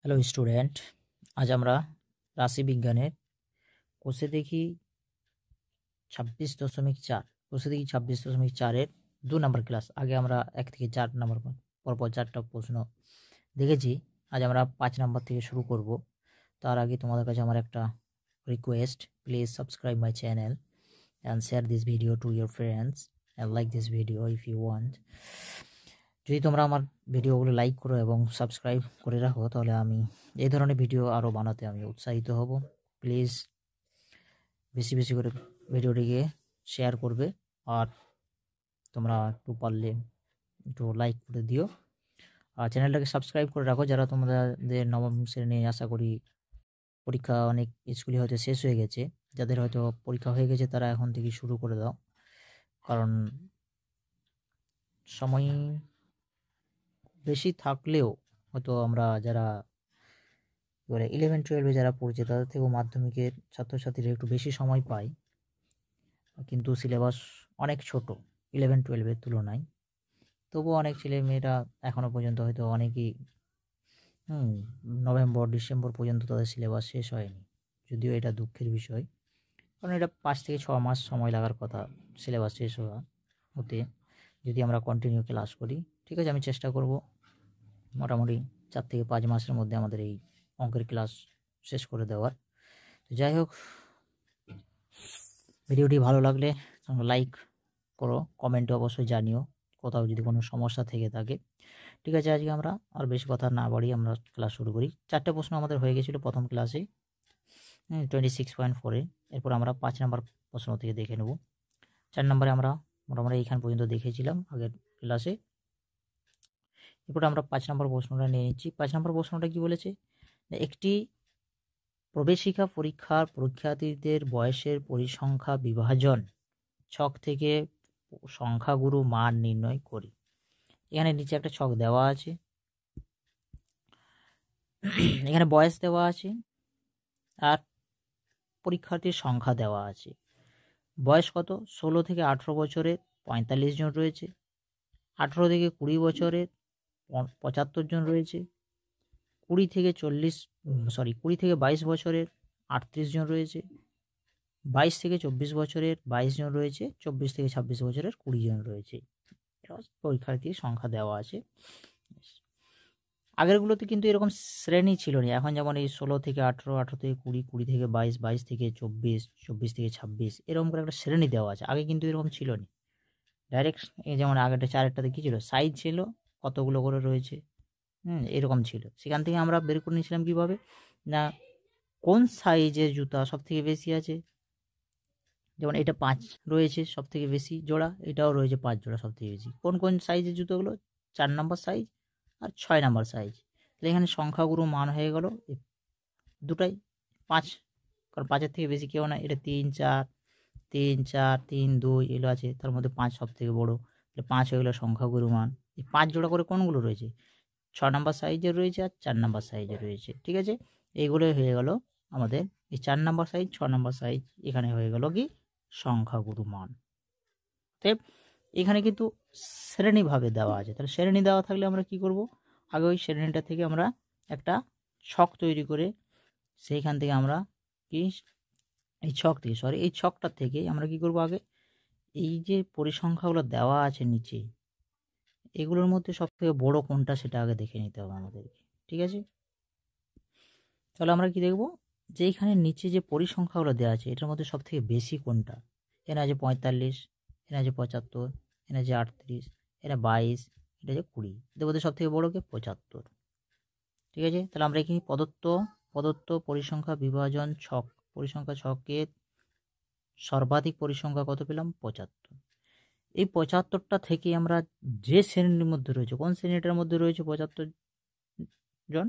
Hello student, আজ আমরা রাশিবিজ্ঞানের কোষে দেখি 26.4 কোষে দেখি 26.4-এর 2 নম্বর ক্লাস। আগে আমরা 1 থেকে 4 নম্বর পরপর 4টা প্রশ্ন দেখেছি। আজ আমরা 5 নম্বর থেকে শুরু করব। তার আগে তোমাদের কাছে আমার একটা request, please subscribe my channel and share this video to your friends and like this video if you want. যদি তোমরা আমার ভিডিওগুলো লাইক করো এবং সাবস্ক্রাইব করে রাখো তাহলে আমি এই ধরনের ভিডিও আরও বানাতে আমি উৎসাহিত হব। প্লিজ বেশি বেশি করে ভিডিওটিকে শেয়ার করবে আর তোমরা একটু পারলে একটু লাইক করে দিও আর চ্যানেলটাকে সাবস্ক্রাইব করে রাখো। যারা তোমাদের নবম শ্রেণী, আশা করি পরীক্ষা অনেক স্কুলে হয়তো শেষ হয়ে গেছে, যাদের হয়তো পরীক্ষা হয়ে গেছে তারা এখন থেকে শুরু করে দাও, কারণ সময় বেশি থাকলেও হয়তো আমরা যারা এবারে 11-12-এ যারা পড়ছে তাদের থেকেও মাধ্যমিকের ছাত্রছাত্রীরা একটু বেশি সময় পায়, কিন্তু সিলেবাস অনেক ছোট 11-12-এর তুলনায়। তবুও অনেক ছেলেমেয়েরা এখনও পর্যন্ত হয়তো অনেকেই নভেম্বর ডিসেম্বর পর্যন্ত তাদের সিলেবাস শেষ হয়নি। যদিও এটা দুঃখের বিষয়, কারণ এটা 5 থেকে 6 মাস সময় লাগার কথা সিলেবাস শেষ হতে, যদি আমরা কন্টিনিউ ক্লাস করি। ঠিক আছে, আমি চেষ্টা করব মোটামুটি 4 থেকে 5 মাসের মধ্যে আমাদের এই অঙ্কের ক্লাস শেষ করে দেওয়ার। তো যাই হোক, ভিডিওটি ভালো লাগলে লাইক করো, কমেন্টে অবশ্যই জানিও কোথাও যদি কোনো সমস্যা থেকে থাকে। ঠিক আছে, আজকে আমরা আর বেশি কথা না বাড়িয়ে আমরা ক্লাস শুরু করি। 4টে প্রশ্ন আমাদের হয়ে গেছিলো প্রথম ক্লাসে 26.4-এ। এরপর আমরা 5 নম্বর প্রশ্ন থেকে দেখে নেব। 4 নম্বরে আমরা মোটামুটি এইখান পর্যন্ত দেখেছিলাম আগের ক্লাসে। এরপর আমরা 5 নম্বর প্রশ্নটা নিয়ে নিচ্ছি। 5 নম্বর প্রশ্নটা কি বলেছে, একটি প্রবেশিকা পরীক্ষার পরীক্ষার্থীদের বয়সের পরিসংখ্যা বিভাজন ছক থেকে সংখ্যাগুরু মান নির্ণয় করি। এখানে নিচে একটা ছক দেওয়া আছে, এখানে বয়স দেওয়া আছে আর পরীক্ষার্থীর সংখ্যা দেওয়া আছে। বয়স কত? 16 থেকে 18 বছরের 45 জন রয়েছে, 18 থেকে 20 বছরের 75 জন রয়েছে, 20 থেকে 22 বছরের 38 জন রয়েছে, 22 থেকে 24 বছরের 22 জন রয়েছে, 24 থেকে 26 বছরের 20 জন রয়েছে। পরীক্ষার্থীর সংখ্যা দেওয়া আছে। আগেরগুলোতে কিন্তু এরকম শ্রেণী ছিল না। এখন যেমন এই 16 থেকে 18, 18 থেকে 20, 20 থেকে 22, 22 থেকে 24, 24 থেকে 26 এরকম করে একটা শ্রেণী দেওয়া আছে। আগে কিন্তু এরকম ছিল না, ডাইরেক্ট এই যেমন আগেরটা 4-এরটাতে কী ছিল, সাইজ ছিল কতগুলো করে রয়েছে, এরকম ছিল। সেখান থেকে আমরা বের করে নিয়েছিলাম কীভাবে না, কোন সাইজের জুতা সব থেকে বেশি আছে। যেমন এটা 5 রয়েছে সব থেকে বেশি জোড়া, এটাও রয়েছে 5 জোড়া সব থেকে বেশি। কোন কোন সাইজের জুতোগুলো? 4 নম্বর সাইজ আর 6 নম্বর সাইজ। তাহলে এখানে সংখ্যাগুরু মান হয়ে গেল দুটাই 5, কারণ 5-এর থেকে বেশি কেউ না। এটা 3, 4, 3, 4, 3, 2 এগুলো আছে, তার মধ্যে 5 সব থেকে বড়ো, তাহলে 5 হয়ে গেলো সংখ্যাগুরু মান। এই 5 জোড়া করে কোনগুলো রয়েছে? 6 নম্বর সাইজের রয়েছে আর 4 নম্বর সাইজের রয়েছে। ঠিক আছে, এইগুলোই হয়ে গেল আমাদের এই 4 নম্বর সাইজ, 6 নম্বর সাইজ, এখানে হয়ে গেল কি সংখ্যাগুরু মান। তো এখানে কিন্তু শ্রেণীভাবে দেওয়া আছে। তাহলে শ্রেণী দেওয়া থাকলে আমরা কি করব, আগে ওই শ্রেণীটা থেকে আমরা একটা ছক তৈরি করে সেইখান থেকে আমরা কি এই ছকটা থেকে আমরা কি করব, আগে এই যে পরিসংখ্যাগুলো দেওয়া আছে নিচে, এগুলোর মধ্যে সব থেকে বড় কোনটা সেটা আগে দেখে নিতে হবে আমাদেরকে। ঠিক আছে, তাহলে আমরা কি দেখব, যে এইখানে নিচে যে পরিসংখ্যাগুলো দেওয়া আছে এটার মধ্যে সব থেকে বেশি কোনটা। এখানে আছে 45, এখানে আছে 75, এখানে আছে 38, এটা 22, এটা আছে 20। এদের মধ্যে সব থেকে বড় কে? 75। ঠিক আছে, তাহলে আমরা এখানে প্রদত্ত পরিসংখ্যা বিভাজন ছক, পরিসংখ্যা ছকের সর্বাধিক পরিসংখ্যা কত পেলাম? 75। এই 75টা থেকে আমরা যে শ্রেণীর মধ্যে রয়েছে, কোন শ্রেণীটার মধ্যে রয়েছে 75 জন?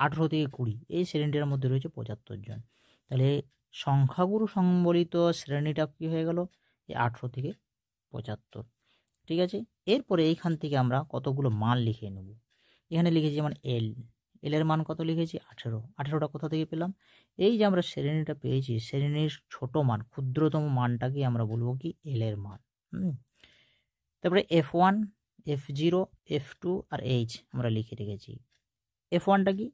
18 থেকে 20 এই শ্রেণীটার মধ্যে রয়েছে 75 জন। তাহলে সংখ্যাগুরু সম্বলিত শ্রেণীটা কি হয়ে গেল? এই 18 থেকে 75। ঠিক আছে, এরপরে এইখান থেকে আমরা কতগুলো মান লিখে নেব। এখানে লিখেছি যেমন এর মান কত লিখেছি? 18। 18টা কোথা থেকে পেলাম? এই যে আমরা শ্রেণীটা পেয়েছি, শ্রেণীর ছোট মান, ক্ষুদ্রতম মানটাকে আমরা বলবো কি? এর মান। তারপরে F1, F0, F2 আর H আমরা লিখে রেখেছি। F1টা কি?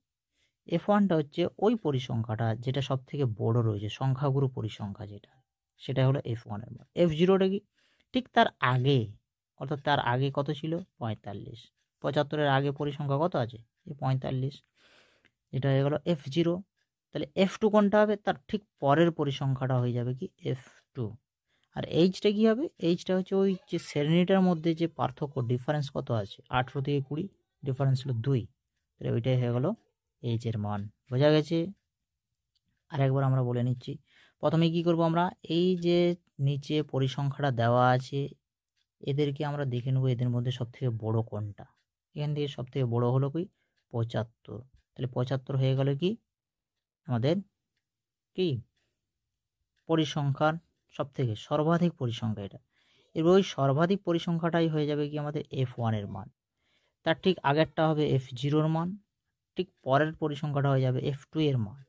F1টা হচ্ছে ওই পরিসংখ্যাটা যেটা সব থেকে বড় রয়েছে, সংখ্যাগুরু পরিসংখ্যা যেটা, সেটা হলো F1 এর মান। F0টা কি? ঠিক তার আগে, অর্থাৎ তার আগে কত ছিল? 45। 75-এর আগে পরিসংখ্যা কত আছে? এই 45। এটা হয়ে গেল F0। তাহলে F2 কোনটা হবে? তার ঠিক পরের পরিসংখ্যাটা হয়ে যাবে কি? F2। আর এইচটা কী হবে? এইচটা হচ্ছে ওই যে শ্রেণীটার মধ্যে যে পার্থক্য, ডিফারেন্স কত আছে, 18 থেকে 20, ডিফারেন্স হলো 2। তাহলে ওইটাই হয়ে গেল এইচের মান। বোঝা গেছে? আরেকবার আমরা বলে নিচ্ছি। প্রথমে কি করব আমরা? এই যে নিচে পরিসংখ্যাটা দেওয়া আছে, এদেরকে আমরা দেখে নেব এদের মধ্যে সবথেকে বড় কোনটা। এখান থেকে সবথেকে বড় হলো কি? 75। তাহলে 75 হয়ে গেল কি আমাদের কি পরিসংখ্যার সবথেকে সর্বাধিক পরিসংখ্যা এটা। এবার ওই সর্বাধিক পরিসংখ্যাটাই হয়ে যাবে কি আমাদের F1 এর মান। তার ঠিক আগেরটা হবে F0 মান, ঠিক পরের পরিসংখ্যাটা হয়ে যাবে F2 এর মান।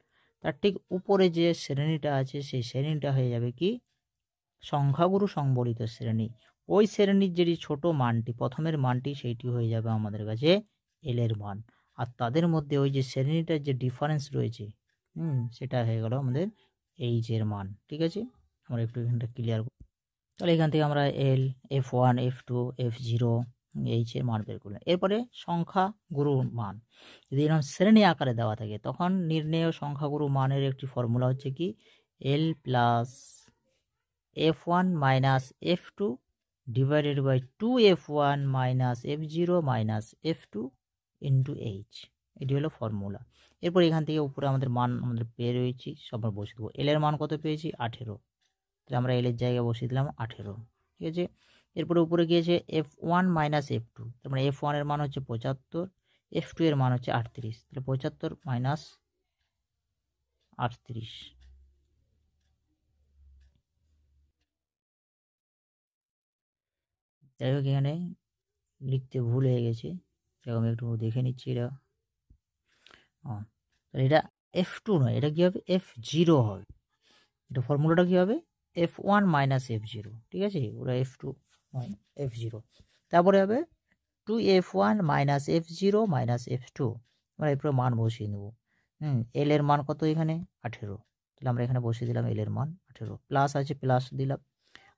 তার ঠিক উপরে যে শ্রেণীটা আছে সেই শ্রেণীটা হয়ে যাবে কি? সংখ্যাগুরু সংবলিত শ্রেণী। ওই শ্রেণীর যেটি ছোট মানটি, প্রথমের মানটি, সেইটি হয়ে যাবে আমাদের কাছে এল এর মান। আর তাদের মধ্যে ওই যে শ্রেণীটার যে ডিফারেন্স রয়েছে, সেটা হয়ে গেল আমাদের এইচ এর মান। ঠিক আছে, আমরা একটু এখানটা ক্লিয়ার করি। তাহলে এখান থেকে আমরা এল, F1, F2, F0, এইচ এর মান বের করলাম। এরপরে সংখ্যাগুরুর মান যদি এরকম শ্রেণী আকারে দেওয়া থাকে, তখন নির্ণেয় সংখ্যাগুরু মানের একটি ফর্মুলা হচ্ছে কি? L plus F1 minus F2 divided by 2F1 minus F0 minus F2 into H. এটি হলো ফর্মুলা। এরপর এখান থেকে উপরে আমাদের মান আমাদের পেয়ে রয়েছি, সব আমরা বসিয়ে দেবো। এল এর মান কত পেয়েছি? 18। তাহলে আমরা এল এর জায়গায় বসিয়ে দিলাম 18। ঠিক আছে, এরপরে উপরে গিয়েছে F1 মাইনাস F2, তার মানে F1 এর মান হচ্ছে 75, F2 এর মান হচ্ছে 38। তাহলে 75 মাইনাস 38। যাই হোক, এখানে লিখতে ভুল হয়ে গেছে, আমি একটু দেখে নিচ্ছি। এটা তাহলে এটা F2 নয়, এটা কী হবে? F0 হবে। এটা ফর্মুলাটা কী হবে? F1 minus F0। ঠিক আছে, ওরা F2 নয়, F0। তারপরে হবে 2F1 minus F0 minus F2। আমরা এরপরে মান বসিয়ে নেব। এল এর মান কত এখানে? 18। তাহলে আমরা এখানে বসিয়ে দিলাম এল এর মান 18, প্লাস আছে প্লাস দিলাম।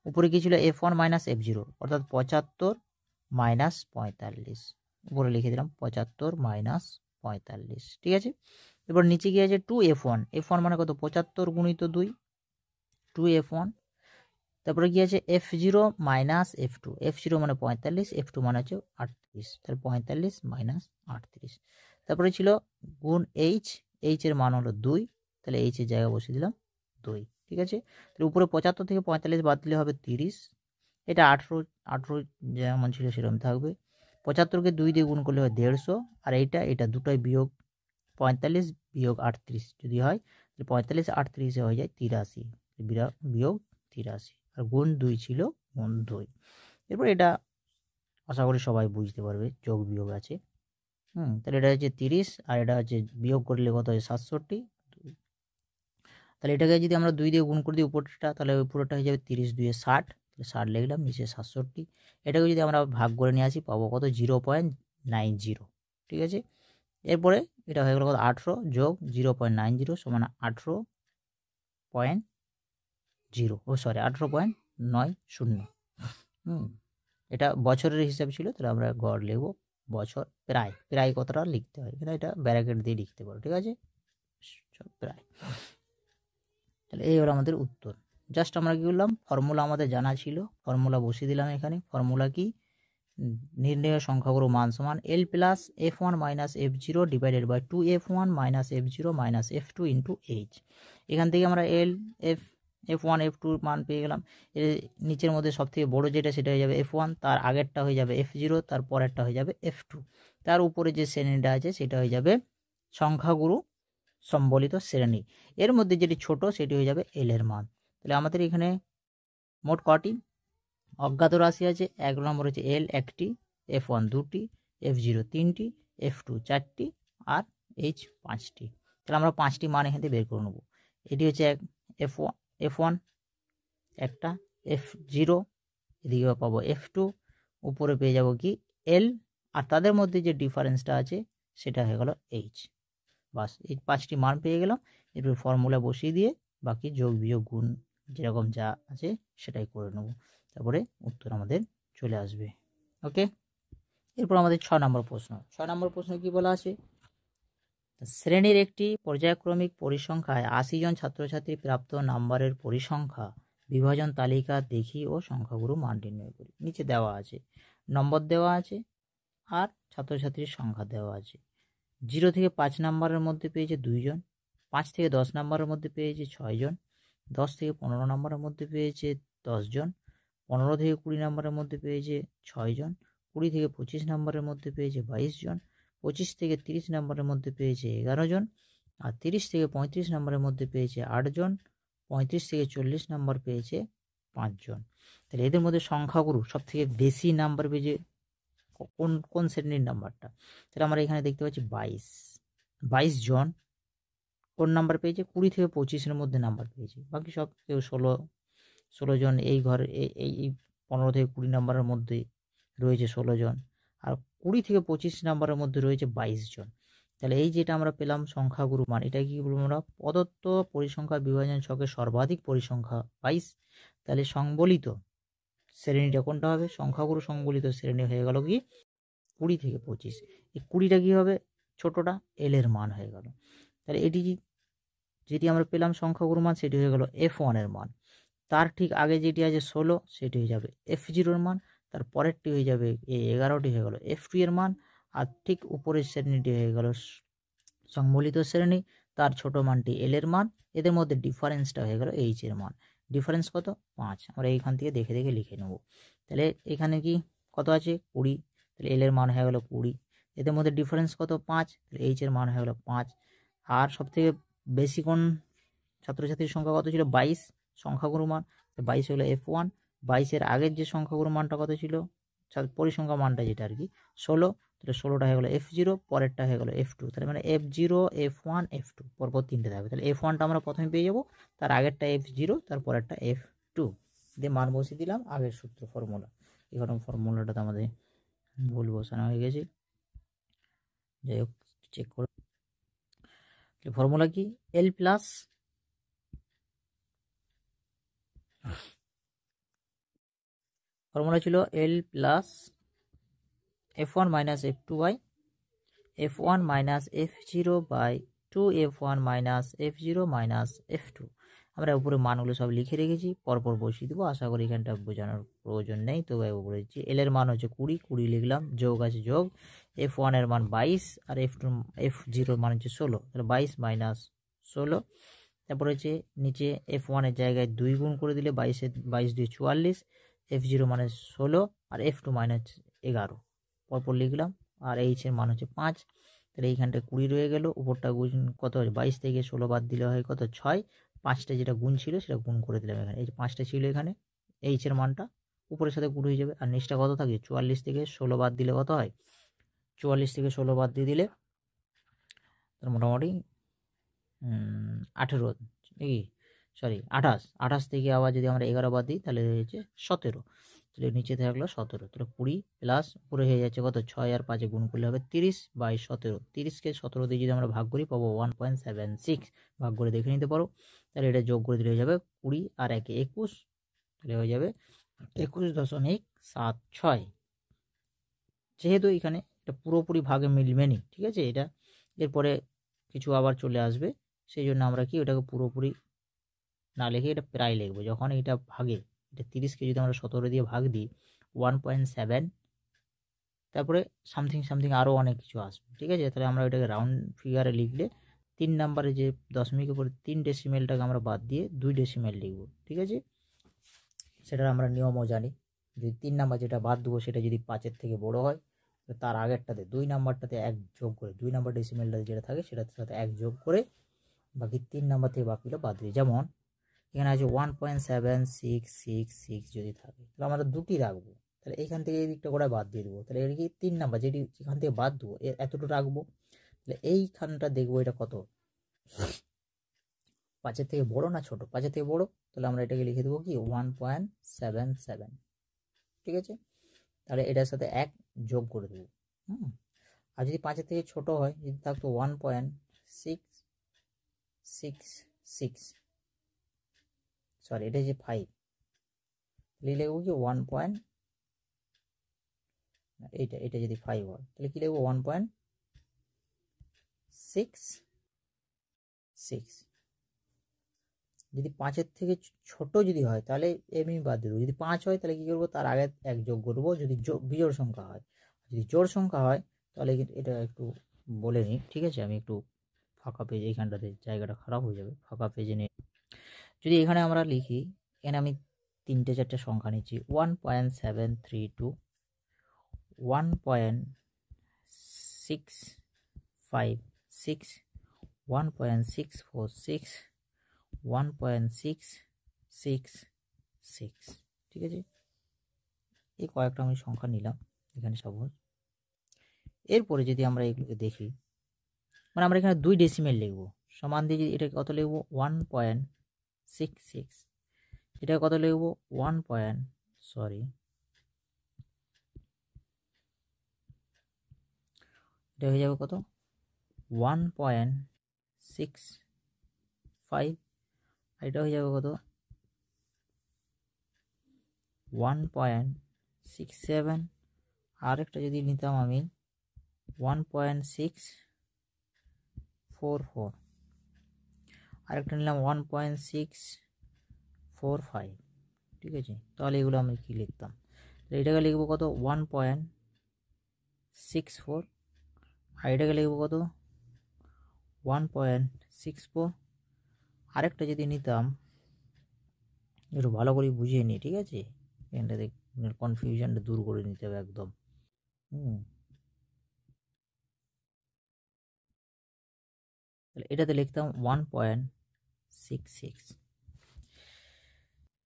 উপরে কি ছিল? F1 মাইনাস F0, অর্থাৎ 75 মাইনাস 45। উপরে লিখে দিলাম 75 মাইনাস 45। ঠিক আছে, এবার নিচে গিয়ে আছে 2F1। F1 মানে কত? 75 গুণিত 2, 2F1। তারপরে কি আছে? F0 minus F2। F0 মানে 45, F2 মানে হচ্ছে 38। তাহলে 45 মাইনাস 38। তারপরে ছিল গুণ এইচ, এইচ এর মান হলো 2, তাহলে এইচ এর জায়গায় বসিয়ে দিলাম 2। ঠিক আছে, তাহলে উপরে 75 থেকে 45 বাদ দিলে হবে 30। এটা 18 যেমন ছিল সেরকম থাকবে। 75কে 2 দিয়ে গুণ করলে হয় 150, আর এটা দুটোই বিয়োগ 45 বিয়োগ 38 যদি হয়, তাহলে 45 38 হয়ে যায় 83, বিয়োগ 83, আর গুণ 2 ছিল গুণ 2। এরপর এটা আশা করি সবাই বুঝতে পারবে, যোগ বিয়োগ আছে। তাহলে এটা হচ্ছে 30, আর এটা হচ্ছে বিয়োগ করলে কত হয়? 67। তাহলে এটাকে যদি আমরা 2 দিয়ে গুণ করে দিই উপরটা, তাহলে ওই পুরোটা হয়ে যাবে 30 2 60, তাহলে 60 লিখলাম, নিচে 67। এটাকে যদি আমরা ভাগ করে নিয়ে আসি, পাবো কত? 0.90। ঠিক আছে, এরপরে এটা হয়ে গেল কত? 18 যোগ 0.90 সমান 18.0, 18.90। এটা বছরের হিসাব ছিল, তাহলে আমরা গড় লিখব বছর। প্রায় কতটা লিখতে হয় এখানে, এটা ব্র্যাকেট দিয়ে লিখতে পারো। ঠিক আছে, প্রায়। তাহলে এই হলো আমাদের উত্তর। জাস্ট আমরা কী করলাম? ফর্মুলা আমাদের জানা ছিল, ফর্মুলা বসিয়ে দিলাম এখানে। ফর্মুলা কি? নির্ণেয় সংখ্যাগুরু মান সমান L plus F1 minus F0 divided by 2F1 minus F0 minus F2 into H. এখান থেকে আমরা এল, F1 F2 মান পেয়ে গেলাম। এর নিচের মধ্যে সবথেকে বড় যেটা, সেটা হয়ে যাবে F1, তার আগেরটা হয়ে যাবে F0, তার পরেরটা হয়ে যাবে F2, তার উপরে যে শ্রেণীটা আছে সেটা হয়ে যাবে সংখ্যাগুরু সম্বলিত শ্রেণী। এর মধ্যে যেটি ছোট সেটি হয়ে যাবে এল এর মান। তাহলে আমাদের এখানে মোট কটি অজ্ঞাত রাশি আছে? 1 নম্বর হচ্ছে এল 1টি, F1 2টি, F0 3টি, F2 4টি, আর এইচ 5টি। তাহলে আমরা 5টি মান এখান থেকে বের করে নেব। এটি হচ্ছে F1 একটা, F0, এদিকে পাবো F2, উপরে পেয়ে যাব কি? এল, আর তাদের মধ্যে যে ডিফারেন্সটা আছে সেটা হয়ে গেল এইচ। বাস এই 5টি মান পেয়ে গেলাম। এরপর ফর্মুলা বসিয়ে দিয়ে বাকি যোগ বিয়োগ গুণ যেরকম যা আছে সেটাই করে নেব, তারপরে উত্তর আমাদের চলে আসবে। ওকে, এরপর আমাদের 6 নম্বর প্রশ্ন। 6 নম্বর প্রশ্ন কি বলা আছে, শ্রেণীর একটি পর্যায়ক্রমিক পরিসংখ্যায় 80 জন ছাত্রছাত্রী প্রাপ্ত নাম্বারের পরিসংখ্যা বিভাজন তালিকা দেখি ও সংখ্যাগুরু মান নির্ণয় করি। নিচে দেওয়া আছে, নম্বর দেওয়া আছে আর ছাত্রছাত্রীর সংখ্যা দেওয়া আছে। 0 থেকে 5 নাম্বারের মধ্যে পেয়েছে 2 জন, 5 থেকে 10 নাম্বারের মধ্যে পেয়েছে 6 জন, 10 থেকে 15 নাম্বারের মধ্যে পেয়েছে 10 জন, 15 থেকে 20 নাম্বারের মধ্যে পেয়েছে 6 জন, 20 থেকে 25 নাম্বারের মধ্যে পেয়েছে 22 জন, 25 থেকে 30 নাম্বারের মধ্যে পেয়েছে 11 জন, আর 30 থেকে 35 নাম্বারের মধ্যে পেয়েছে 8 জন, 35 থেকে 40 নাম্বার পেয়েছে 5 জন। তাহলে এদের মধ্যে সংখ্যাগুরু সব থেকে বেশি নাম্বার পেয়েছে কোন কোন শ্রেণীর নাম্বারটা, তাহলে আমরা এখানে দেখতে পাচ্ছি 22 জন কোন নাম্বার পেয়েছে, 20 থেকে 25-এর মধ্যে নাম্বার পেয়েছে। বাকি সব কেউ 16 জন, এই ঘরে এই 15 থেকে 20 নাম্বারের মধ্যে রয়েছে 16 জন, আর 20 থেকে 25 নাম্বারের মধ্যে রয়েছে 22 জন। তাহলে এই যেটা আমরা পেলাম সংখ্যাগুরু মান, এটা কি বলবো আমরা, প্রদত্ত পরিসংখ্যা বিভাজন ছকের সর্বাধিক পরিসংখ্যা 22। তাহলে সংবলিত শ্রেণীটা কোনটা হবে, সংখ্যাগুরু সংবলিত শ্রেণী হয়ে গেল কি 20 থেকে 25। এই 20টা কি হবে, ছোটটা এল এর মান হয়ে গেল। তাহলে এটি যেটি আমরা পেলাম সংখ্যাগুরু মান, সেটি হয়ে গেল F1 এর মান। তার ঠিক আগে যেটি আছে 16, সেটি হয়ে যাবে F0 এর মান। তার পরেরটি হয়ে যাবে এই 11টি হয়ে গেল F2 এর মান। আর ঠিক উপরের শ্রেণীটি হয়ে গেল সংবলিত শ্রেণী, তার ছোট মানটি এল এর মান। এদের মধ্যে ডিফারেন্সটা হয়ে গেল এইচ এর মান। ডিফারেন্স কত, 5। আমরা এইখান থেকে দেখে দেখে লিখে নেব। তাহলে এখানে কি কত আছে, 20। তাহলে এল এর মান হয়ে গেল 20। এদের মধ্যে ডিফারেন্স কত, 5। তাহলে এইচ এর মান হয়ে গেল 5। আর সবথেকে বেশি কোন ছাত্রছাত্রীর সংখ্যা কত ছিল, 22 সংখ্যাগুরু মান। 22 হলো F1। 22-এর আগের যে সংখ্যাগুরু মানটা কত ছিল, পরিসংখ্যা মানটা যেটা আর কি 16। তাহলে 16টা হয়ে গেল F0, পরেরটা হয়ে গেল F2। তাহলে মানে F0, F1, F2 পরপর 3টে থাকবে। তাহলে F1টা আমরা প্রথমে পেয়ে যাবো, তার আগেরটা F0, তার পরেরটা F2 দিয়ে মান বসিয়ে দিলাম। আগের সূত্র ফর্মুলা, এখানে ফর্মুলাটাতে আমাদের ভুল বসানো হয়ে গেছে, যাই হোক চেক করে। ফর্মুলা কি, L প্লাস ফর্মুলা ছিল L plus F1 minus F2 by F1 minus F0 by 2F1 minus F0 minus F2। আমরা উপরে মানগুলো সব লিখে রেখেছি, পরপর বসিয়ে দেবো। আশা করি এখানটা বোঝানোর প্রয়োজন নেই, তবে উপরে দিচ্ছি। এল এর মান হচ্ছে 20 লিখলাম, যোগ আছে যোগ। F1 এর মান 22 আর F0 মান হচ্ছে 16। তাহলে 22 মাইনাস 16। তারপরে হচ্ছে নিচে F1 এর জায়গায় 2 গুণ করে দিলে 22 2 44। F0 মানে 16 আর F2 মানে 11, পরপর লিখলাম। আর এইচ এর মান হচ্ছে 5। তাহলে এইখানটা 20 রয়ে গেল, উপরটা গুণ কত হয়, 22 থেকে 16 বাদ দিলে হয় কত, 6। 5টা যেটা গুণ ছিল সেটা গুণ করে দিলাম এখানে, এই যে 5টা ছিল এখানে, এইচ এর মানটা উপরের সাথে গুণ হয়ে যাবে। আর নিচটা কত থাকে, 44 থেকে 16 বাদ দিলে কত হয়, 44 থেকে 16 বাদ দিয়ে দিলে তার মোটামুটি 18 নাকি, সরি 28 থেকে আবার যদি আমরা 11 বাদ দিই তাহলে হয়েছে 17। তাহলে নিচে থাকলো 17। তাহলে 20 প্লাস উপরে হয়ে যাচ্ছে কত, 6 আর 5 গুণ করলে হবে 30 বাই 17। 30কে 17 দিয়ে যদি আমরা ভাগ করি পাবো 1.76। ভাগ করে দেখে নিতে পারো। তাহলে এটা যোগ করে দিলে হয়ে যাবে 20 আর 1 21। তাহলে হয়ে যাবে 21.76। যেহেতু এখানে এটা পুরোপুরি ভাগে মিলবে নি, ঠিক আছে, এটা এরপরে কিছু আবার চলে আসবে, সেই জন্য আমরা কি ওটাকে পুরোপুরি না লিখে এটা প্রায় লিখবো। যখন এটা ভাগে, এটা 30কে যদি আমরা 17 দিয়ে ভাগ দিই 1.7, তারপরে সামথিং আরও অনেক কিছু আসবে, ঠিক আছে। তাহলে আমরা এটাকে রাউন্ড ফিগারে লিখলে 3 নাম্বারে যে দশমিকের উপরে 3 ডেসিমেলটাকে আমরা বাদ দিয়ে 2 ডেসিমেল লিখবো, ঠিক আছে। সেটার আমরা নিয়মও জানি, যদি 3 নাম্বার যেটা বাদ দেবো সেটা যদি 5-এর থেকে বড় হয়, তার আগেরটাতে 2 নাম্বারটাতে 1 যোগ করে, 2 নাম্বার ডেসিমেলটা যেটা থাকে সেটার সাথে 1 যোগ করে বাকি 3 নাম্বার থেকে বাকিগুলো বাদ দিই। যেমন এখানে আছে 1.7666 যদি থাকে, তাহলে আমরা দুটি রাখবো। তাহলে এইখান থেকে এই দিকটা করে বাদ দিয়ে দেবো। তাহলে এর কি 3 নাম্বার যেখান থেকে বাদ দেবো এতটুকু রাখবো। তাহলে এইখানটা দেখবো এটা কত, 5-এর থেকে বড় না ছোট, 5-এর থেকে বড়। তাহলে আমরা এটাকে লিখে দেবো কি 1.77, ঠিক আছে। তাহলে এটার সাথে 1 যোগ করে দেবো। আর যদি 5-এর থেকে ছোট হয়, যদি থাকতো 6 6 6 সরি এটা যে 5 তাহলে লিখবো কি 1 পয়েন্ট এটা যদি 5 হয় তাহলে কি লিখবো 1.66 যদি 5-এর থেকে ছোট যদি হয় তাহলে এমনি বাদ দেবো, যদি 5 হয় তাহলে কি করবো তার আগে 1 যোগ করবো যদি বিজোড় সংখ্যা হয়, যদি জোড় সংখ্যা হয় তাহলে এটা একটু বলে নিই, ঠিক আছে। আমি একটু ফাঁকা পেজ, এইখানটাতে জায়গাটা খারাপ হয়ে যাবে, ফাঁকা পেজে নিয়ে যদি এখানে আমরা লিখি, এখানে আমি 3-4টে সংখ্যা নিচ্ছি 1.732 1.656 1.646 1.666, ঠিক আছে। এই কয়েকটা আমি সংখ্যা নিলাম এখানে সাপোজ। এরপরে যদি আমরা এগুলোকে দেখি, মানে আমরা এখানে 2 ডেসিমেল লিখবো, সমান দিয়ে এটা কত লিখবো 1.66, এটা কত লিখবো এটা হয়ে যাবে কত 1.65, এটা হয়ে যাবে কত 1.67, আর একটা যদি নিতাম আমি 1.644, আরেকটা নিলাম 1.645, ঠিক আছে। তাহলে এগুলো আমি কি লিখতাম, এটাকে লিখবো কত 1.64, আর এটাকে লিখবো কত 1.64, আরেকটা যদি নিতাম একটু ভালো করে বুঝিয়ে নিই, ঠিক আছে, এখানটাতে কনফিউশনটা দূর করে নিতে হবে একদম। তাহলে এটাতে লিখতাম 1.66।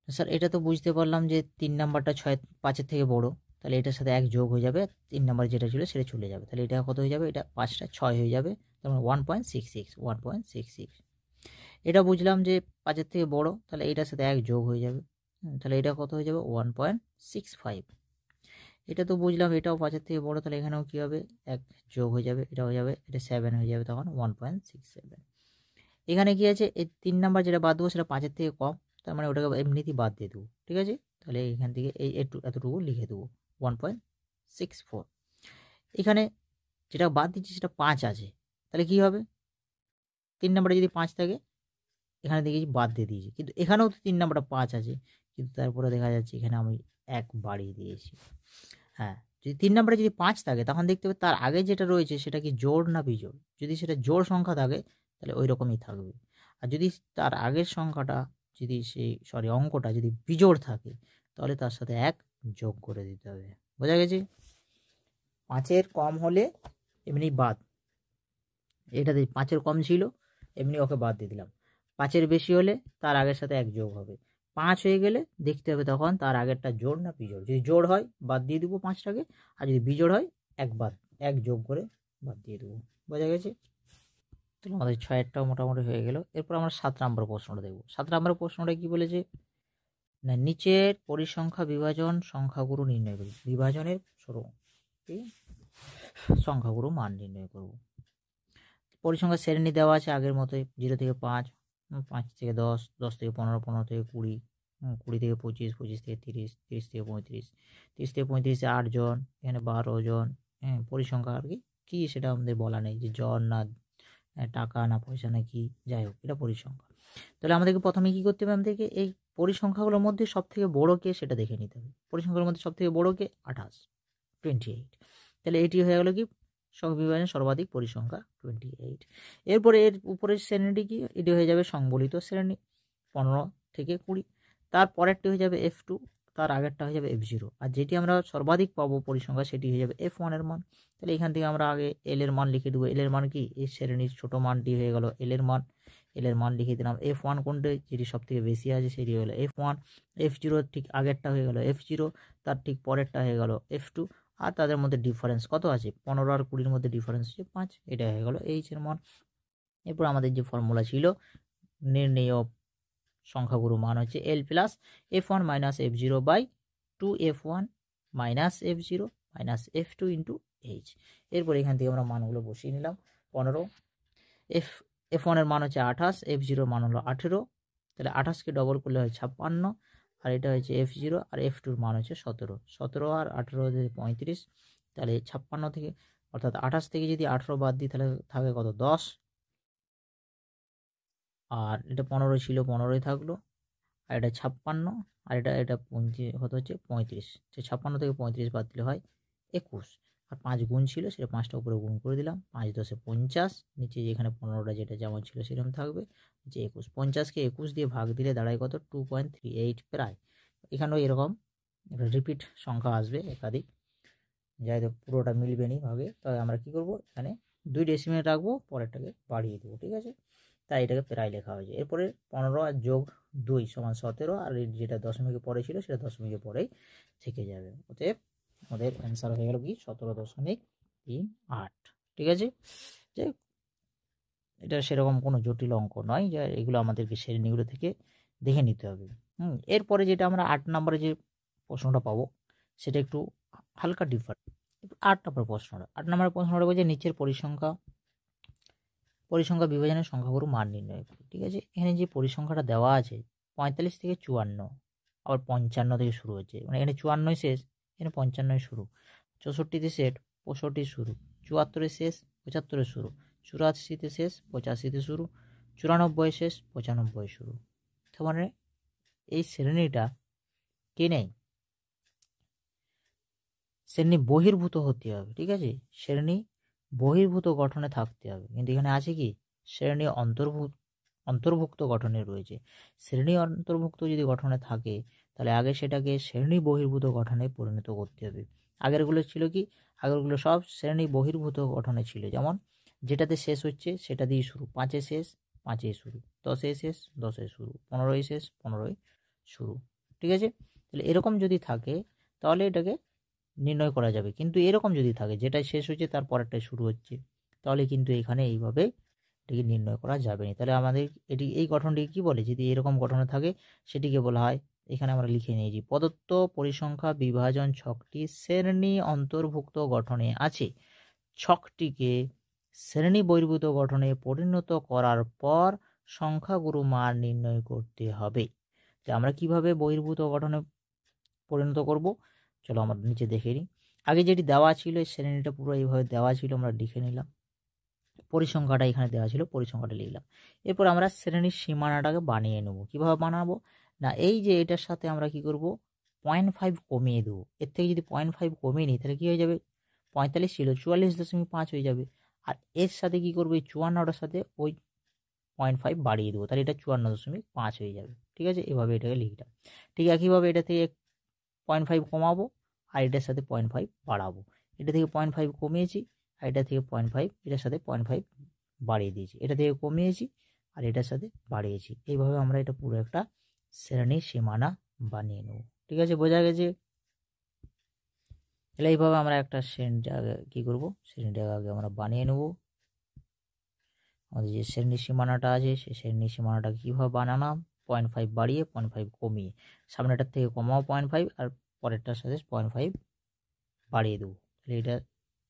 স্যার এটা তো বুঝতে পারলাম যে 3 নাম্বারটা 5-এর থেকে বড়, তাহলে এটার সাথে 1 যোগ হয়ে যাবে, 3 নাম্বার যেটা ছিল সেটা চলে যাবে, তাহলে এটা কত হয়ে যাবে, এটা 5টা 6 হয়ে যাবে, তার মানে 1.66। এটা বুঝলাম যে 5-এর থেকে বড়, তাহলে এটার সাথে 1 যোগ হয়ে যাবে, তাহলে এটা কত হয়ে যাবে 1.65। এটা তো বুঝলাম এটাও 5-এর থেকে বড়, তাহলে এখানেও কি হবে 1 যোগ হয়ে যাবে, এটা হয়ে যাবে, এটা 7 হয়ে যাবে, তখন 1.67। এখানে কি আছে, এই 3 নাম্বার যেটা বাদ দেবো সেটা 5-এর থেকে কম, তার মানে ওটাকে এমনিতেই বাদ দিয়ে দেবো, ঠিক আছে। তাহলে এখান থেকে এতটুকু লিখে দেবো 1.64। এখানে যেটা বাদ দিচ্ছি সেটা 5 আছে, তাহলে কি হবে 3 নাম্বারে যদি 5 থাকে, এখানে দেখেছি বাদ দিয়ে দিয়েছি, কিন্তু এখানেও তো 3 নাম্বারটা 5 আছে, কিন্তু তারপরে দেখা যাচ্ছে এখানে আমি 1 বাড়িয়ে দিয়েছি। হ্যাঁ, যদি 3 নাম্বারে যদি 5 থাকে তখন দেখতে হবে তার আগে যেটা রয়েছে সেটা কি জোড় না বিজোড়, যদি সেটা জোড় সংখ্যা থাকে তাহলে ওই রকমই থাকবে, আর যদি তার আগের সংখ্যাটা যদি অঙ্কটা যদি বিজোড় থাকে তাহলে তার সাথে 1 যোগ করে দিতে হবে। বোঝা গেছে? 5-এর কম হলে এমনি বাদ, এটাতে 5-এর কম ছিল এমনি ওকে বাদ দিয়ে দিলাম, 5-এর বেশি হলে তার আগের সাথে 1 যোগ হবে, 5 হয়ে গেলে দেখতে হবে তখন তার আগেরটা জোড় না বিজোড়, যদি জোড় হয় বাদ দিয়ে দেবো 5টাকে, আর যদি বিজোড় হয় 1 যোগ করে বাদ দিয়ে দেবো। বোঝা গেছে? তাহলে আমাদের 6-এরটাও মোটামুটি হয়ে গেল। এরপর আমরা 7 নম্বর প্রশ্নটা দেখব। 7 নম্বর প্রশ্নটা কি বলেছে না, নিচের পরিসংখ্যা বিভাজন সংখ্যাগুরু নির্ণয় করি, বিভাজনের সংখ্যাগুরু মান নির্ণয় করব। পরিসংখ্যা শ্রেণী দেওয়া আছে আগের মতোই, 0 থেকে 5, 5 থেকে 10, 10 থেকে 15, 15 থেকে 20, 20 থেকে 25, 25 থেকে 30, 30 থেকে 35, 30 থেকে 35-এ 8 জন, এখানে 12 জন। হ্যাঁ, পরিসংখ্যা আর কি সেটা আমাদের বলা নেই যে জন না টাকা না পয়সা না কি, যাই হোক এটা পরিসংখ্যা। তাহলে আমাদেরকে প্রথমে কি করতে হবে, আমাদেরকে এই পরিসংখ্যাগুলোর মধ্যে সব থেকে বড় কে সেটা দেখে নিতে হবে। পরিসংখ্যার মধ্যে সব থেকে বড় কে 28। তাহলে এটি হয়ে গেল কি বিভাজনের সর্বাধিক পরিসংখ্যা 28। এরপরে এর উপরের শ্রেণীটি কি, এটি হয়ে যাবে সংবলিত শ্রেণী 15 থেকে 20। তার পরেরটি হয়ে যাবে F2, তার আগেরটা হয়ে যাবে F0, আর যেটি আমরা সর্বাধিক পাবো পরিসংখ্যা সেটি হয়ে যাবে F1 এর মান। তাহলে এখান থেকে আমরা আগে L এর মান লিখে দেবো। L এর মান কি, এই শ্রেণীর ছোট মানটি হয়ে গেল L এর মান, L এর মান লিখে দিলাম। F1 কোনটা, যেটি সব থেকে বেশি আছে সেটি হলো F1, F0 ঠিক আগেরটা হয়ে গেল F0, তার ঠিক পরেরটা হয়ে গেল F2, আর তাদের মধ্যে ডিফারেন্স কত আছে, 15 আর 20-এর মধ্যে ডিফারেন্স হচ্ছে 5, এটা হয়ে গেল H এর মান। এরপর আমাদের যে ফর্মুলা ছিল নির্ণেয় সংখ্যাগুরু মান হচ্ছে L plus F1 minus F0 by 2F1 minus F0 minus F2 into H। এরপর এখান থেকে আমরা মানগুলো বসিয়ে নিলাম। 15 F1 এর মান হচ্ছে 28, F0 এর মান হলো 18, তাহলে 28কে ডবল করলে হয় 56, আর এটা হচ্ছে F0, আর F2 এর মান হচ্ছে 17, 17 আর 18 হচ্ছে 35, তাহলে 56 থেকে অর্থাৎ 28 থেকে যদি 18 বাদ দিই তাহলে থাকে কত 10, আর এটা 15 ছিল 15ই থাকলো, আর এটা 56, আর এটা কত হচ্ছে 35, সে 56 থেকে 35 বাদ দিলে হয় 21, আর 5 গুণ ছিল সেটা 5টা উপরে গুণ করে দিলাম, 5 10 50, নিচে যেখানে 15টা যেটা যেমন ছিল সেরকম থাকবে, যে 21, 50কে 21 দিয়ে ভাগ দিলে দাঁড়ায় কত 2.38 প্রায়। এখানেও এরকম একটা রিপিট সংখ্যা আসবে একাধিক, যাই হোক পুরোটা মিলবে নি ভাগে, তবে আমরা কি করব এখানে 2 ডেসিমেল রাখবো, পরেরটাকে বাড়িয়ে দেবো, ঠিক আছে, তাই এটাকে প্রায় লেখা হয়েছে। এরপরে 15 আর যোগ 2 সমান 17, আর যেটা দশমিকের পরে ছিল সেটা দশমিকের পরেই থেকে যাবে, অতএব আমাদের অ্যান্সার হয়ে গেল কি 17.38, ঠিক আছে। যে এটা সেরকম কোনো জটিল অঙ্ক নয়, যা এগুলো আমাদেরকে শ্রেণীগুলো থেকে দেখে নিতে হবে। এরপরে যেটা আমরা 8 নম্বরে যে প্রশ্নটা পাবো সেটা একটু হালকা ডিফারেন্ট। 8 নম্বরের প্রশ্নটা বলছে নিচের পরিসংখ্যা বিভাজনের সংখ্যাগুরু মান নির্ণয় করে, ঠিক আছে। এখানে যে পরিসংখ্যাটা দেওয়া আছে 45 থেকে 54, আবার 55 থেকে শুরু হচ্ছে, মানে এখানে 54 শেষ, এখানে 55 শুরু, 64তে সেট, 65 শুরু, 74 শেষ, 75 শুরু, 84 শেষ, 85 শুরু, 94 শেষ, 95 শুরু। তার মানে এই শ্রেণীটা কে নেই, শ্রেণী বহির্ভূত হতে হবে, ঠিক আছে, শ্রেণী বহির্ভূত গঠনে থাকতে হবে, কিন্তু এখানে আছে কি শ্রেণী অন্তর্ভুক্ত গঠনে রয়েছে। শ্রেণী অন্তর্ভুক্ত যদি গঠনে থাকে তাহলে আগে সেটাকে শ্রেণী বহির্ভূত গঠনে পরিণত করতে হবে। আগেরগুলো ছিল কি, আগেরগুলো সব শ্রেণী বহির্ভূত গঠনে ছিল, যেমন যেটাতে শেষ হচ্ছে সেটা দিয়ে শুরু, 5-এ শেষ 5-এ শুরু, 10-এ শেষ 10-এ শুরু, 15-এ শেষ 15-এ শুরু, ঠিক আছে। তাহলে এরকম যদি থাকে তাহলে এটাকে নির্ণয় করা যাবে, কিন্তু এরকম যদি থাকে যেটা শেষ হচ্ছে তার পরেরটাই শুরু হচ্ছে, তাহলে কিন্তু এখানে এইভাবে এটিকে নির্ণয় করা যাবে না। তাহলে আমাদের এই গঠনটিকে কি বলে, যদি এরকম গঠনে থাকে সেটিকে বলা হয়, এখানে আমরা লিখে নিয়েছি প্রদত্ত পরিসংখ্যা বিভাজন ছকটি শ্রেণী অন্তর্ভুক্ত গঠনে আছে, ছকটিকে শ্রেণী বহির্ভূত গঠনে পরিণত করার পর সংখ্যাগুরু মান নির্ণয় করতে হবে। আমরা কিভাবে বহির্ভূত গঠনে পরিণত করব, চলো আমরা নিচে দেখে নিই। আগে যেটি দেওয়া ছিল এই শ্রেণীটা পুরো এইভাবে দেওয়া ছিল, আমরা লিখে নিলাম, পরিসংখ্যাটা এখানে দেওয়া ছিল, পরিসংখ্যাটা লিখলাম। এরপর আমরা শ্রেণীর সীমানাটাকে বানিয়ে নেব। কিভাবে বানাবো না, এই যে এটার সাথে আমরা কি করব 0.5 কমিয়ে দেবো, এর থেকে যদি 0.5 কমিয়ে নিই তাহলে কি হয়ে যাবে, 45 ছিল 44.5 হয়ে যাবে, আর এর সাথে কি করবো এই 54টার সাথে ওই 0.5 বাড়িয়ে দেবো, তাহলে এটা 54.5 হয়ে যাবে, ঠিক আছে। এভাবে এটাকে লিখলাম। ঠিক একইভাবে এটা থেকে 0.5 কমাবো আর এটার সাথে 0.5 বাড়াবো, এটা থেকে 0.5 কমিয়েছি আর এটা থেকে 0.5 এটার সাথে 0.5 বাড়িয়ে দিয়েছি, এটা থেকে কমিয়েছি আর এটার সাথে বাড়িয়েছি, এইভাবে আমরা এটা পুরো একটা শ্রেণীর সীমানা বানিয়ে নেব, ঠিক আছে, বোঝা গেছে। তাহলে এইভাবে আমরা একটা শ্রেণীটা কি করব, শ্রেণীটাকে আগে আমরা বানিয়ে নেব। আমাদের যে শ্রেণীর সীমানাটা আছে সেই শ্রেণীর সীমানাটা কীভাবে বানালাম, 0.5 বাড়িয়ে 0.5 কমিয়ে, সামনেটার থেকে কমাও 0.5 আর পরেরটার সাথে 0.5 বাড়িয়ে দেবো, তাহলে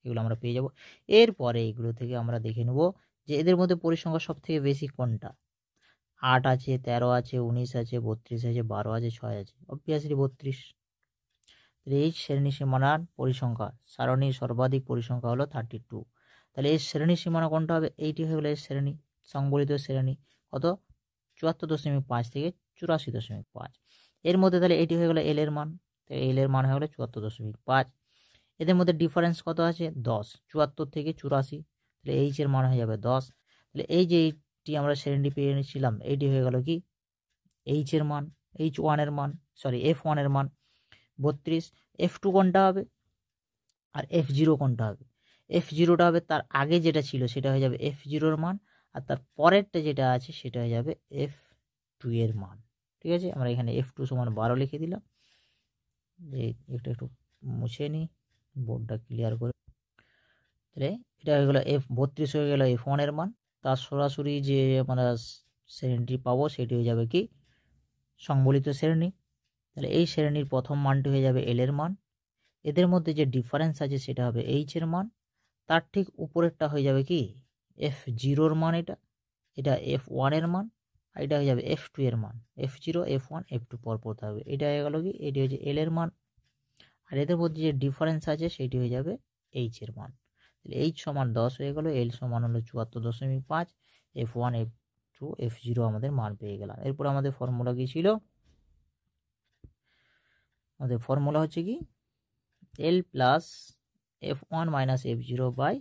এগুলো আমরা পেয়ে যাব। এরপরে এগুলো থেকে আমরা দেখে নেব যে এদের মধ্যে পরিসংখ্যা সব থেকে বেশি কোনটা, 8 আছে, 13 আছে, 19 আছে, 32 আছে, 12 আছে, 6 আছে, অবভিয়াসলি 32। এই শ্রেণী সীমানার পরিসংখ্যা সারণীর সর্বাধিক পরিসংখ্যা হলো 32, তাহলে এই শ্রেণী সীমানা কোনটা হবে, এইটি হয়ে গেলো এর শ্রেণী, সংবলিত শ্রেণী কত 74.5 থেকে 84.5, এর মধ্যে তাহলে এটি হয়ে গেলো এল এর মান, এল এর মান হয়ে গেলো 74.5, এদের মধ্যে ডিফারেন্স কত আছে 10, 74 থেকে 84, তাহলে এইচ এর মান হয়ে যাবে 10, তাহলে এই যে এইটি আমরা শ্রেণীটি পেয়ে নিয়েছিলাম এইটি হয়ে গেল কি এইচ এর মান, H1 এর মান, সরি F1 এর মান 32, F2 কোনটা হবে আর F0 কোনটা হবে, F0টা হবে তার আগে যেটা ছিল সেটা হয়ে যাবে F0 এর মান, আর তার পরেরটা যেটা আছে সেটা হয়ে যাবে F2 এর মান, ঠিক আছে। আমরা এখানে F2 সমান 12 লিখে দিলাম, যে একটু মুছে নিই বোর্ডটা ক্লিয়ার করে, তাহলে এটা হয়ে গেলো 32 হয়ে গেল F1 এর মান, তার সরাসরি যে আমরা শ্রেণীটি পাবো সেটি হয়ে যাবে কি সংবলিত শ্রেণী, তাহলে এই শ্রেণীর প্রথম মানটি হয়ে যাবে এল এর মান, এদের মধ্যে যে ডিফারেন্স আছে সেটা হবে এইচ এর মান, তার ঠিক উপরেরটা হয়ে যাবে কি F0 মান এটা, এটা F1 এর মান, আর এটা হয়ে যাবে F2 এর মান। F0 F1 F2 পরপর থাকবে। এটা হয়ে গেল কি, এটি হচ্ছে L এর মান, আর এদের মধ্যে যে ডিফারেন্স আছে সেটি হয়ে যাবে H এর মান। তাহলে H সমান 10 হয়ে গেল, L সমান হলো 74.5, F1 F2 F0 আমাদের মান পেয়ে গেলাম। এরপর আমাদের ফর্মুলা কি ছিল, আমাদের ফর্মুলা হচ্ছে কি L plus F1 minus F0 by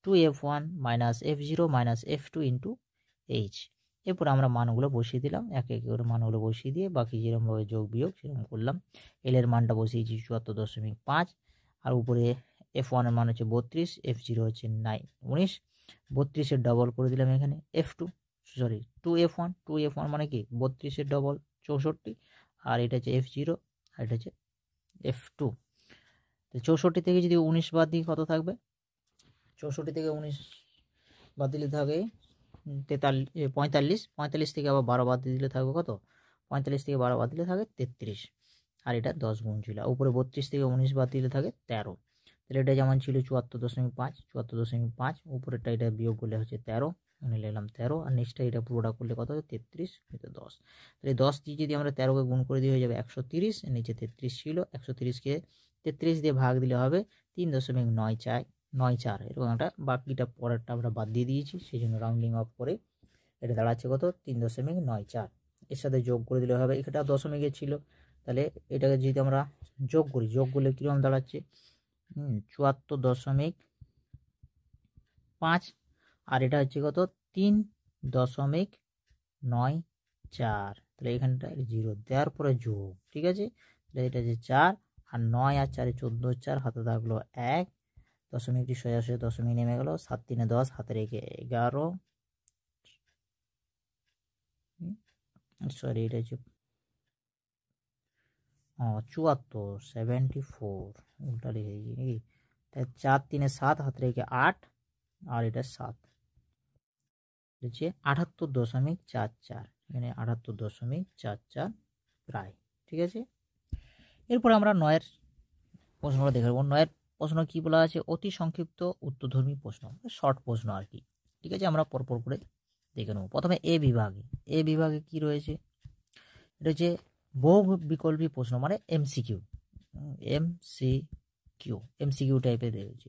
2F1 minus F0 minus F2 into H। এরপর আমরা মানগুলো বসিয়ে দিলাম, একে একে করে মানগুলো বসিয়ে দিয়ে বাকি যেরকমভাবে যোগ বিয়োগ সেরকম করলাম। এল এর মানটা বসিয়েছি 74.5, আর উপরে F1 এর মান হচ্ছে 32, F0 হচ্ছে 19, 32-এর ডবল করে দিলাম এখানে F2, সরি 2F1 মানে কি 32-এর ডবল 64, আর এটা হচ্ছে F0, আর এটা হচ্ছে F2। তো 64 থেকে যদি 19 বাদ দিই কত থাকবে, 64 থেকে 19 বাদ দিলে থাকে 45, 45 থেকে আবার 12 বাদ দিলে থাকবে কত, 45 থেকে 12 বাদ দিলে থাকে 33, আর এটা 10 গুণ ছিল। উপরে 32 থেকে 19 বাদ দিলে থাকে 13। তাহলে এটা যেমন ছিল 74.5, উপরেরটা এটা বিয়োগ করলে হচ্ছে 13, মানে লিখলাম 13, আর নিচটা এটা পুরোটা করলে কত হবে 33, এটা 10। তাহলে 10 দিয়ে যদি আমরা 13কে গুণ করে দিয়ে হয়ে যাবে 130, নিচে 33 ছিল, 130কে 33 দিয়ে ভাগ দিলে হবে 3.94, এরকম একটা, বাকিটা পরেরটা আমরা বাদ দিয়ে দিয়েছি, সেই জন্য রাউন্ডিং অফ করে এটা দাঁড়াচ্ছে কত 3.94। এর সাথে যোগ করে দিলে হবে, এটা দশমিকের ছিল, তাহলে এটাকে যদি আমরা যোগ করি, যোগ করলে কীরকম দাঁড়াচ্ছে 74.5, আর এটা হচ্ছে কত 3.94। তাহলে এখানটা 0 দেওয়ার পরে যোগ, ঠিক আছে। তাহলে এটা হচ্ছে 4, আর 9 আর 4 14, 4 হাতে থাকলো 1, দশমিকটি সোজাসুজি দশমিক নেমে গেল, 7 3 10, হাতে রেখে 11, সরি এটা হচ্ছে 74 উল্টা লিখেছি নাকি, তাই 4 3 7, হাতে রেখে 8, আর এটা 7 হচ্ছে 78.44, এখানে 78.44 প্রায়, ঠিক আছে। এরপর আমরা 9-এর প্রশ্নটা দেখে নেব। 9-এর প্রশ্ন কি বলা আছে, অতি সংক্ষিপ্ত উত্তরধর্মী প্রশ্ন, শর্ট প্রশ্ন আর কি, ঠিক আছে। আমরা পরপর করে দেখে নেব। প্রথমে এ বিভাগে কি রয়েছে, এটা হচ্ছে বহু বিকল্পী প্রশ্ন, মানে এমসিকিউ টাইপের রয়েছে।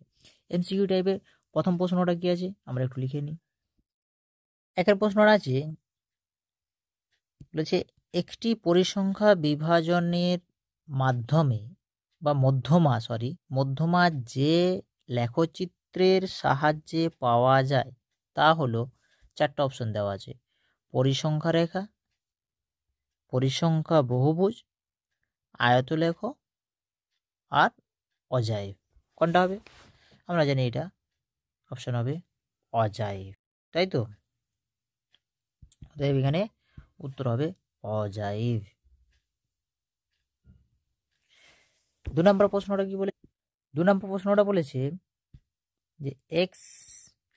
এমসিকিউ টাইপের প্রথম প্রশ্নটা কি আছে আমরা একটু লিখে নিই। একের প্রশ্নটা আছে, বলেছে একটি পরিসংখ্যা বিভাজনের মাধ্যমে বা মধ্যমা যে লেখচিত্রের সাহায্যে পাওয়া যায় তা হলো, 4টা অপশন দেওয়া আছে, পরিসংখ্যা রেখা, পরিসংখ্যা বহুভুজ, আয়তলেখ, আর অজায়ব। কোনটা হবে, আমরা জানি এটা অপশন হবে অজায়ব, তাই তো। অতএব এখানে উত্তর হবে অজায়ব। 2 নম্বর প্রশ্নটা কি বলে, 2 নম্বর প্রশ্নটা বলেছে যে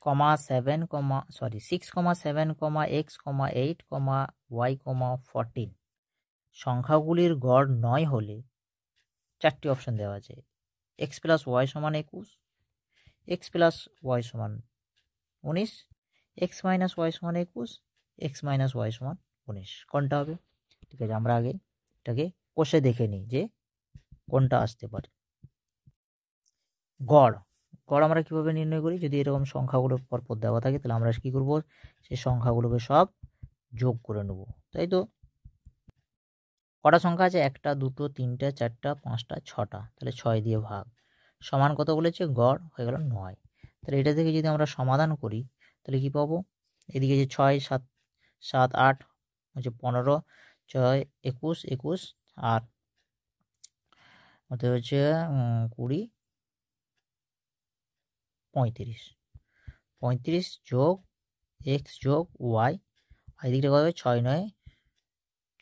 6, 7, x, 8, y, 14 সংখ্যাগুলির গড় 9 হলে 4টি অপশন দেওয়া আছে, x প্লাস ওয়াই সমান 21, x প্লাস ওয়াই সমান 19, x মাইনাস ওয়াই সমান 21, x মাইনাস ওয়াই সমান 19। কোনটা হবে, ঠিক আছে। আমরা আগে এটাকে কষে দেখে নিই যে কোনটা আসতে পারে। গড় আমরা কিভাবে নির্ণয় করি, যদি এরকম সংখ্যাগুলো পরপর দেওয়া থাকে তাহলে আমরা কি করব, সেই সংখ্যাগুলোকে সব যোগ করে নেব, তাই তো। কটা সংখ্যা আছে, 1টা 2টো 3টা 4টা 5টা 6টা, তাহলে 6 দিয়ে ভাগ, সমান কত বলেছে, গড় হয়ে গেল 9। তাহলে এটা থেকে যদি আমরা সমাধান করি তাহলে কি পাবো, এদিকে যে 6 7 7 8 হচ্ছে 15, 6 21, আর হতে হচ্ছে 20 35 যোগ x যোগ y, আর এদিকটা কত হবে 6 9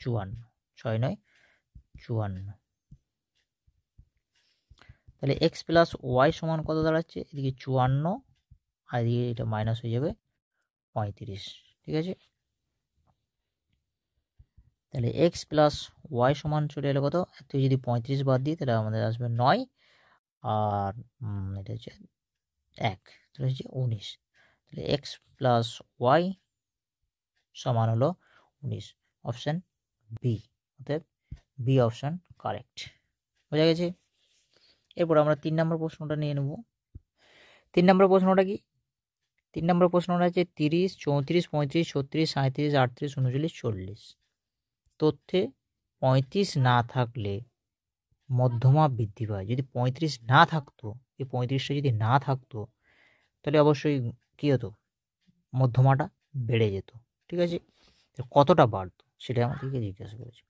54, 6 9 54। তাহলে x প্লাস ওয়াই সমান কত দাঁড়াচ্ছে, এদিকে 54, আর এদিকে এটা মাইনাস হয়ে যাবে 35, ঠিক আছে। তাহলে x প্লাস ওয়াই সমান চলে এলো কত, তুই যদি 35 বাদ দিই তাহলে আমাদের আসবে 9, আর এটা হচ্ছে 1, তাহলে হচ্ছে 19। তাহলে এক্স প্লাস ওয়াই সমান হলো 19, অপশান বি, অর্থাৎ বি অপশান কারেক্ট। বোঝা গেছে। এরপর আমরা 3 নম্বর প্রশ্নটা নিয়ে নেব। 3 নম্বর প্রশ্নটা কি? 3 নম্বর প্রশ্নটা হচ্ছে 30, 34, 35, 36, 37, 38, 39, 40 তথ্যে 35 না থাকলে মধ্যমা বৃদ্ধি পায়। যদি 35 না থাকতো, এই 35টা যদি না থাকতো তাহলে অবশ্যই কী হতো, মধ্যমাটা বেড়ে যেত। ঠিক আছে, কতটা বাড়তো সেটা আমাদেরকে জিজ্ঞাসা করেছে।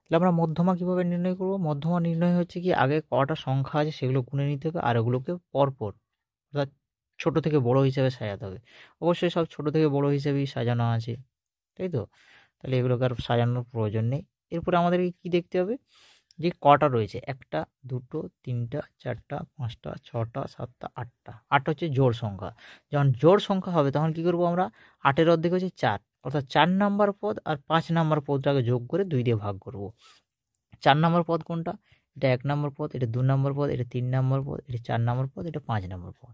তাহলে আমরা মধ্যমা কীভাবে নির্ণয় করব? মধ্যমা নির্ণয় হচ্ছে কি, আগে কটা সংখ্যা আছে সেগুলো গুনে নিতে হবে, আর ওগুলোকে পরপর অর্থাৎ ছোটো থেকে বড়ো হিসাবে সাজাতে হবে। অবশ্যই সব ছোটো থেকে বড়ো হিসাবেই সাজানো আছে, তাই তো? তাহলে এগুলোকে আর সাজানোর প্রয়োজন নেই। এরপরে আমাদেরকে কী দেখতে হবে, যে কটা রয়েছে, 1টা 2টো 3টা 4টা 5টা 6টা 7টা 8টা। 8 হচ্ছে জোড় সংখ্যা। যখন জোড় সংখ্যা হবে তখন কী করবো আমরা, 8-এর অর্ধেক হচ্ছে 4, অর্থাৎ 4 নাম্বার পদ আর 5 নাম্বার পদটাকে যোগ করে 2 দিয়ে ভাগ করব। 4 নম্বর পদ কোনটা? এটা 1 নম্বর পদ, এটা 2 নম্বর পদ, এটা 3 নম্বর পদ, এটা 4 নম্বর পদ, এটা 5 নম্বর পদ,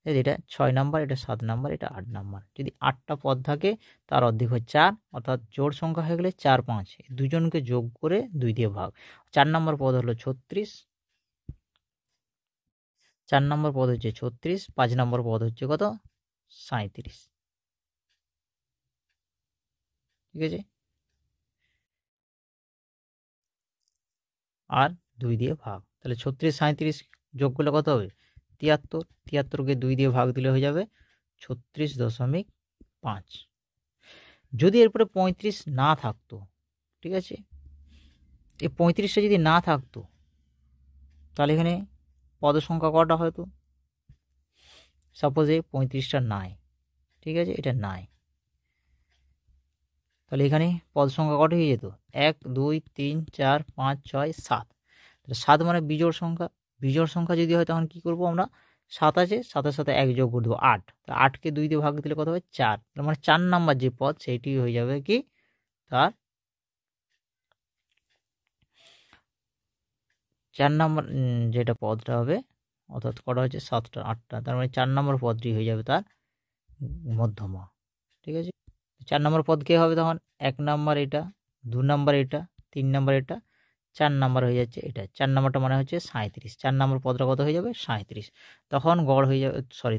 এটা 6 নাম্বার, এটা 7 নাম্বার, এটা 8 নাম্বার। যদি 8টা পদ থাকে তার অর্ধেক হয় 4, অর্থাৎ জোড় সংখ্যা হয়ে গেলে 4, 5, দুজনকে যোগ করে 2 দিয়ে ভাগ। 4 নম্বর পদ হলো 36, 4 নম্বর পদ হচ্ছে 36, 5 নম্বর পদ হচ্ছে কত? 37। ঠিক আছে, আর 2 দিয়ে ভাগ। তাহলে 36 37 যোগ করলে কত হবে? 73। 73কে 2 দিয়ে ভাগ দিলে হয়ে যাবে 36.5। যদি এরপরে 35 না থাকতো, ঠিক আছে, এই 35টা যদি না থাকতো তাহলে এখানে পদ সংখ্যা কটা হয়তো? সাপোজ এই 35টা নাই, ঠিক আছে, এটা নাই, তাহলে এখানে পদ সংখ্যা কটা হয়ে যেত? 1 2 3 4 5 6 7। তাহলে 7 মানে বিজোড় সংখ্যা। বিজোড় সংখ্যা যদি হয় তখন কি করব আমরা, 7 আছে, 7-এর সাথে 1 যোগ করে দেবো 8। তাহলে 8কে 2 দিয়ে ভাগ দিলে কত হবে? 4। তার মানে 4 নাম্বার যে পদ সেইটি হয়ে যাবে কি, তার 4 নাম্বার যেটা পদটা হবে, অর্থাৎ কটা হচ্ছে 7টা 8টা, তার মানে 4 নম্বর পদটি হয়ে যাবে তার মধ্যমা। ঠিক আছে, 4 নম্বর পদ কে হবে তখন? 1 নাম্বার এটা, 2 নাম্বার এটা, 3 নাম্বার এটা, 4 নাম্বার হয়ে যাচ্ছে এটা। 4 নাম্বারটা মানে হচ্ছে 37। 4 নাম্বার পদটা কত হয়ে যাবে? 37। তখন গড় হয়ে যাবে,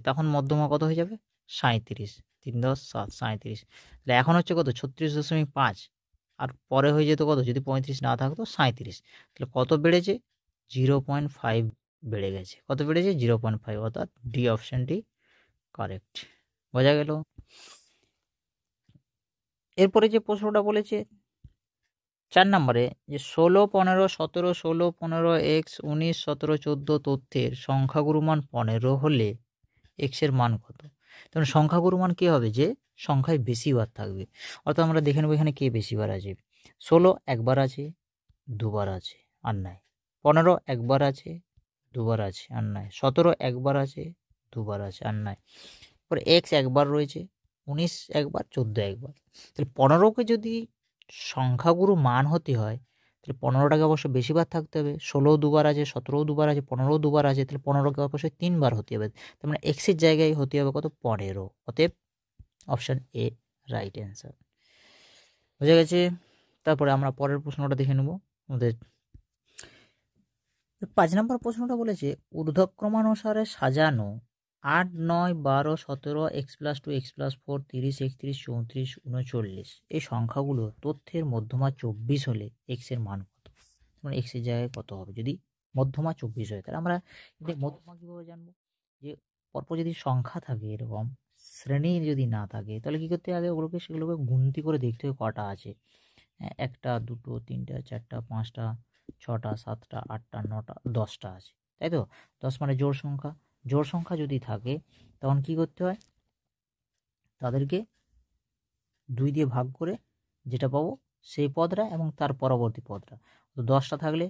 তখন মধ্যমা কত হয়ে যাবে? 37। 3 10 7 37। তাহলে এখন হচ্ছে কত? 36.5। আর পরে হয়ে যেত কত যদি 35 না থাকতো? 37। তাহলে কত বেড়েছে? 0.5 বেড়ে গেছে। কত বেড়েছে? 0.5, অর্থাৎ ডি অপশানটি কারেক্ট। বোঝা গেল। এরপরে যে প্রশ্নটা বলেছে 4 নম্বরে, যে 16 15 17 16 15 x 19 17 14 তথ্যের সংখ্যাগুরু মান 15 হলে x এর মান কত? তখন সংখ্যাগুরু মান কী হবে? যে সংখ্যায় বেশিবার থাকবে। অর্থাৎ আমরা দেখে নেব এখানে কে বেশিবার আছে। 16 একবার আছে, দুবার আছে, আর নাই। 15 একবার আছে, দুবার আছে, আর নাই। 17 একবার আছে, দুবার আছে, আর নাই। এরপর এক্স একবার রয়েছে, 19 একবার, 14 একবার। তাহলে 15কে যদি সংখ্যাগুরু মান হতে হয় তাহলে 15টাকে অবশ্য বেশিবার থাকতে হবে। 16 দুবার আছে, 17 দুবার আছে, 15 দুবার আছে, তাহলে 15কে অবশ্যই 3বার হতে হবে। তার মানে এক্সের জায়গায় হতে হবে কত? 15। অতএব অপশান এ রাইট অ্যান্সার। বোঝা গেছে। তারপরে আমরা পরের প্রশ্নটা দেখে নেব। আমাদের 5 নম্বর প্রশ্নটা বলেছে ঊর্ধ্বক্রমানুসারে সাজানো 8 9 12 17 x+2 x+4 30 31 34 39 এই সংখ্যাগুলো তথ্যের মধ্যমা 24 হলে x এর মান কত? মানে x এর জায়গায় কত হবে যদি মধ্যমা 24 হয়? তাহলে আমরা মধ্যমা কীভাবে জানবো? যে পরপর যদি সংখ্যা থাকে এরকম, শ্রেণী যদি না থাকে তাহলে কী করতে হবে? সেগুলোকে গুনতি করে দেখতে হবে কটা আছে। 1টা 2টো 3টা 4টা 5টা 6টা 7টা 8টা 9টা 10টা আছে, তাই তো? 10 মানে জোড় সংখ্যা। জোড় সংখ্যা যদি থাকে তখন কি করতে হয়? তাদেরকে 2 দিয়ে ভাগ করে যেটা পাবো সেই পদটা এবং তার পরবর্তী পদটা। তো 10টা থাকলে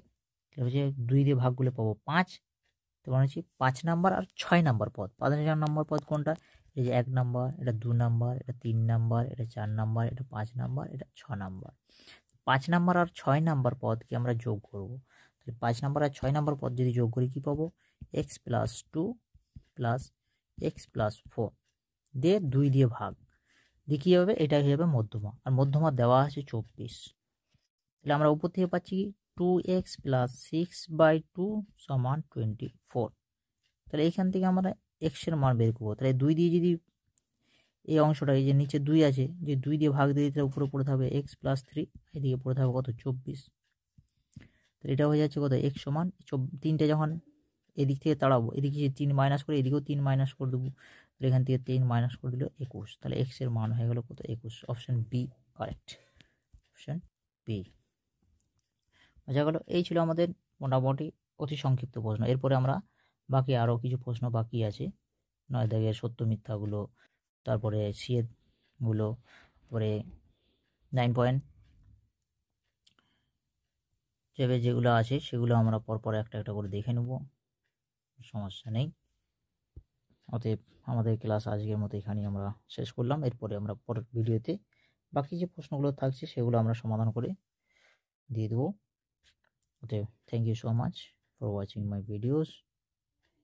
হচ্ছে 2 দিয়ে ভাগ করলে পাবো 5। তো মানে হচ্ছে 5 নাম্বার আর 6 নাম্বার পদ। 5 নাম্বার পদ কোনটা? এই যে 1 নাম্বার, এটা 2 নাম্বার, এটা 3 নাম্বার, এটা 4 নাম্বার, এটা 5 নাম্বার, এটা 6 নাম্বার। 5 নাম্বার আর 6 নাম্বার পদকে আমরা যোগ করব। তাহলে 5 নাম্বার আর 6 নাম্বার পদ যদি যোগ করি কী পাবো? x+2 + x+4 দিয়ে 2 দিয়ে ভাগ দিয়ে কী হবে, এটা হয়ে যাবে মধ্যমা, আর মধ্যমা দেওয়া আছে 24। তাহলে আমরা উপর থেকে পাচ্ছি 2x + 6/2 = 24। তাহলে এইখান থেকে আমরা এক্সের মান বের করবো। তাহলে 2 দিয়ে যদি এই অংশটা, এই যে নিচে 2 আছে, যে 2 দিয়ে ভাগ দিয়ে দিতে উপরে পড়ে থাকবে x + 3, এদিকে পড়ে থাকবে কত 24। তাহলে এটা হয়ে যাচ্ছে কত x সমান 3টে যখন এদিক থেকে তাড়াবো, এদিকে যে 3 মাইনাস করে এদিকেও 3 মাইনাস করে দেবো, তাহলে এখান থেকে 3 মাইনাস করে দিল 21। তাহলে x এর মান হয়ে গেল কত 21। Option B correct, option B. বোঝা গেল। এই ছিল আমাদের মোটামুটি অতি সংক্ষিপ্ত প্রশ্ন। এরপরে আমরা বাকি আরও কিছু প্রশ্ন বাকি আছে, 9 দাগের সত্য মিথ্যাগুলো, তারপরে সিএগুলো, তারপরে 9 পয়েন্ট যেগুলো আছে সেগুলো আমরা পরপর একটা একটা করে দেখে নেব, সমস্যা নেই। অতএব আমাদের ক্লাস আজকের মতো এখানেই আমরা শেষ করলাম। এরপরে আমরা পরের ভিডিওতে বাকি যে প্রশ্নগুলো থাকছে সেগুলো আমরা সমাধান করে দিয়ে দেবো। অতএব thank you so much for watching my videos.